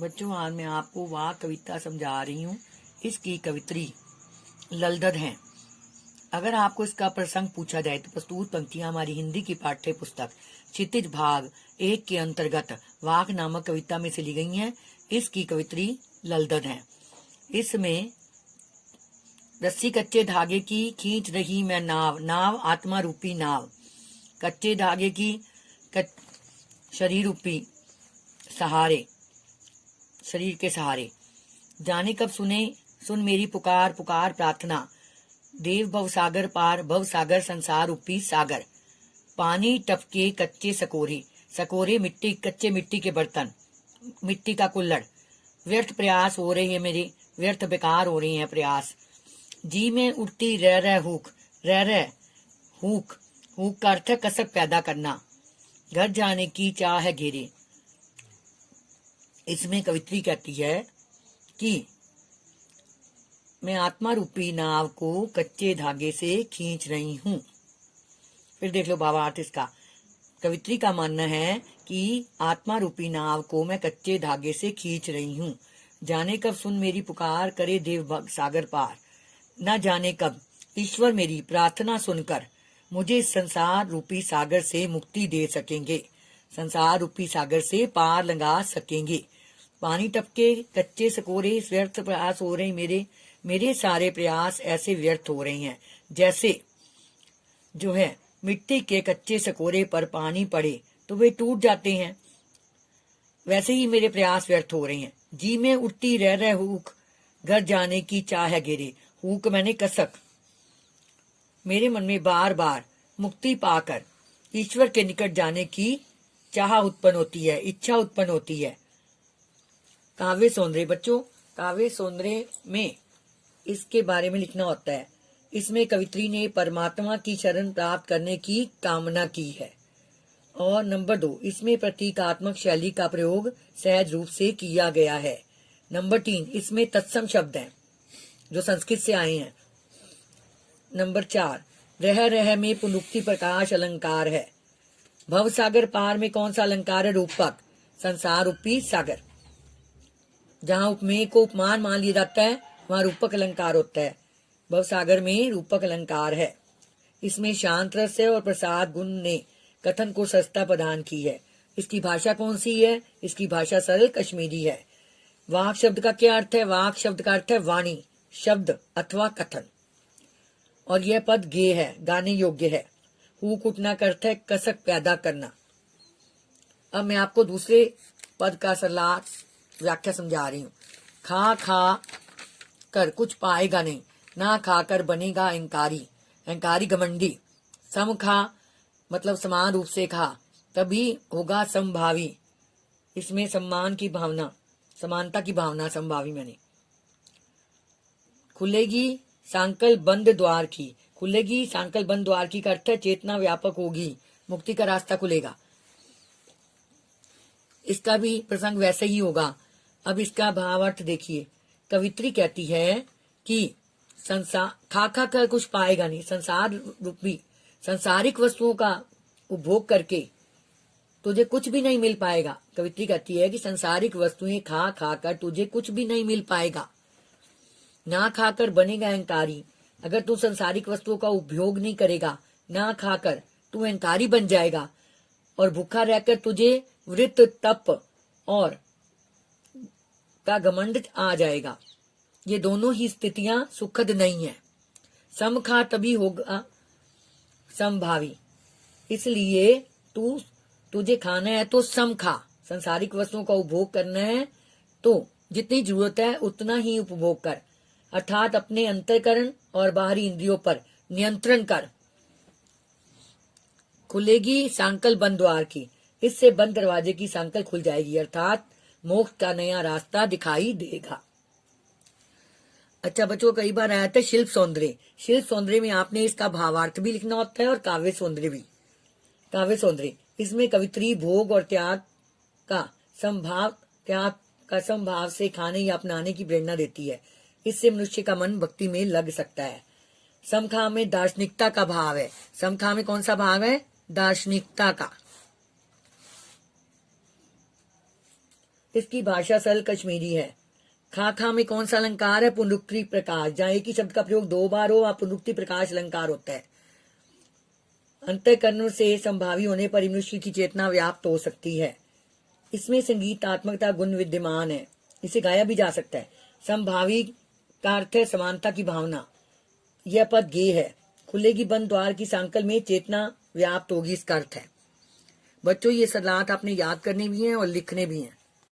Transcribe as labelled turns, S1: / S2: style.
S1: बच्चों, आज मैं आपको वह कविता समझा रही हूँ। इसकी कवित्री ललदद हैं। अगर आपको इसका प्रसंग पूछा जाए तो प्रस्तुत पंक्तियां हमारी हिंदी की पाठ्य पुस्तक क्षितिज भाग 1 के अंतर्गत वाक नामक कविता में से ली गई हैं। इसकी कवित्री ललदद है। इसमें रस्सी कच्चे धागे की खींच रही मैं नाव, नाव आत्मा रूपी नाव, कच्चे धागे की शरीर रूपी सहारे, शरीर के सहारे, जाने कब सुन मेरी पुकार पुकार प्रार्थना, देव भव सागर पार, भव सागर संसार रूपी सागर, पानी टपके कच्चे सकोरे, सकोरे मिट्टी, कच्चे मिट्टी के बर्तन, मिट्टी का कुल्हड़, व्यर्थ प्रयास हो रहे हैं मेरे, व्यर्थ बेकार हो रहे हैं प्रयास, जी में उठती रह रह हुक, रह रह हुक, हुक का अर्थ है कसक पैदा करना, घर जाने की चाह है घेरे। इसमें कवित्री कहती है कि मैं आत्मा रूपी नाव को कच्चे धागे से खींच रही हूँ। फिर देख लो भावार्थ इसका। कवित्री का मानना है कि आत्मा रूपी नाव को मैं कच्चे धागे से खींच रही हूँ। जाने कब सुन मेरी पुकार, करे देव सागर पार। न जाने कब ईश्वर मेरी प्रार्थना सुनकर मुझे इस संसार रूपी सागर से मुक्ति दे सकेंगे, संसार रूपी सागर से पार लंघा सकेंगे। पानी टपके कच्चे सकोरे, व्यर्थ प्रयास हो रहे मेरे, मेरे सारे प्रयास ऐसे व्यर्थ हो रहे हैं जैसे जो है मिट्टी के कच्चे सकोरे पर पानी पड़े तो वे टूट जाते हैं, वैसे ही मेरे प्रयास व्यर्थ हो रहे हैं। जी में उठती रह रह हुक, घर जाने की चाह है घेरे, हुक मैंने कसक, मेरे मन में बार बार मुक्ति पाकर ईश्वर के निकट जाने की चाह उत्पन्न होती है, इच्छा उत्पन्न होती है। काव्य सौंदर्य बच्चों, काव्य सौंदर्य में इसके बारे में लिखना होता है। इसमें कवित्री ने परमात्मा की शरण प्राप्त करने की कामना की है। और नंबर 2, इसमें प्रतीकात्मक शैली का प्रयोग सहज रूप से किया गया है। नंबर 3, इसमें तत्सम शब्द हैं जो संस्कृत से आए हैं। नंबर 4, रह रह में पुनरुक्ति प्रकाश अलंकार है। भव सागर पार में कौन सा अलंकार है? रूपक, संसार रूपी सागर। जहाँ उपमेय को उपमान मान लिया जाता है वहाँ रूपक अलंकार होता है। भव सागर में रूपक अलंकार है। इसमें शांत रस है और प्रसाद गुण ने कथन को सस्ता प्रदान की है। इसकी भाषा कौन सी है? इसकी भाषा सरल कश्मीरी है। वाक शब्द का क्या अर्थ है? वाक शब्द का अर्थ है वाणी, शब्द अथवा कथन। और यह पद गे है, गाने योग्य है। हुक उठना का अर्थ है कसक पैदा करना। अब मैं आपको दूसरे पद का सरला व्याख्या समझा रही हूँ। खा खा कर कुछ पाएगा नहीं, ना खाकर बनेगा अहंकारी, अहंकारी घमंडी। सम खा मतलब समान रूप से खा, तभी होगा समभावी। इसमें सम्मान की भावना, समानता की भावना समभावी मैंने। खुलेगी सांकल बंद द्वार की, खुलेगी सांकल बंद द्वार की का अर्थ है चेतना व्यापक होगी, मुक्ति का रास्ता खुलेगा। इसका भी प्रसंग वैसे ही होगा। अब इसका भावार्थ देखिए। कवित्री कहती है कि संसार खा खा कर कुछ पाएगा नहीं, संसार रूपी संसारिक वस्तुओं का उपभोग करके तुझे कुछ भी नहीं मिल पाएगा। कवित्री कहती है कि संसारिक वस्तुएं खा खा कर तुझे कुछ भी नहीं मिल पाएगा। ना खाकर बनेगा अहंकारी, अगर तू संसारिक वस्तुओं का उपभोग नहीं करेगा, ना खाकर तू अहंकारी बन जाएगा। और भूखा रहकर तुझे वृत्त तप और का घमंड आ जाएगा। ये दोनों ही स्थितियां सुखद नहीं है। सम खा तभी होगा समभावी, इसलिए तुझे खाना है तो सम खा, संसारिक वस्तुओं का उपभोग करना है तो जितनी जरूरत है उतना ही उपभोग कर, अर्थात अपने अंतःकरण और बाहरी इंद्रियों पर नियंत्रण कर। खुलेगी सांकल बंद द्वार की, इससे बंद दरवाजे की सांकल खुल जाएगी, अर्थात मोक्ष का नया रास्ता दिखाई देगा। अच्छा बच्चों, कई बार आया था शिल्प सौंदर्य। शिल्प सौंदर्य में आपने इसका भावार्थ भी लिखना होता है और काव्य सौंदर्य भी। काव्य सौंदर्य, इसमें कवित्री भोग और त्याग का संभाव से खाने या अपनाने की प्रेरणा देती है। इससे मनुष्य का मन भक्ति में लग सकता है। समखा में दार्शनिकता का भाव है। समखा में कौन सा भाव है? दार्शनिकता का। इसकी भाषा सरल कश्मीरी है। खा में कौन सा अलंकार है? पुनरुक्ति प्रकाश। जहाँ एक ही शब्द का प्रयोग 2 बार हो वह पुनरुक्ति प्रकाश अलंकार होता है। अंतःकरण से संभावी होने पर मनुष्य की चेतना व्याप्त हो सकती है। इसमें संगीतात्मकता गुण विद्यमान है, इसे गाया भी जा सकता है। संभावी का अर्थ है समानता की भावना। यह पद गेय है। खुलेगी बंद द्वार की सांकल में चेतना व्याप्त होगी, इसका अर्थ है। बच्चों, ये सलाहत आपने याद करनी भी है और लिखने भी हैं।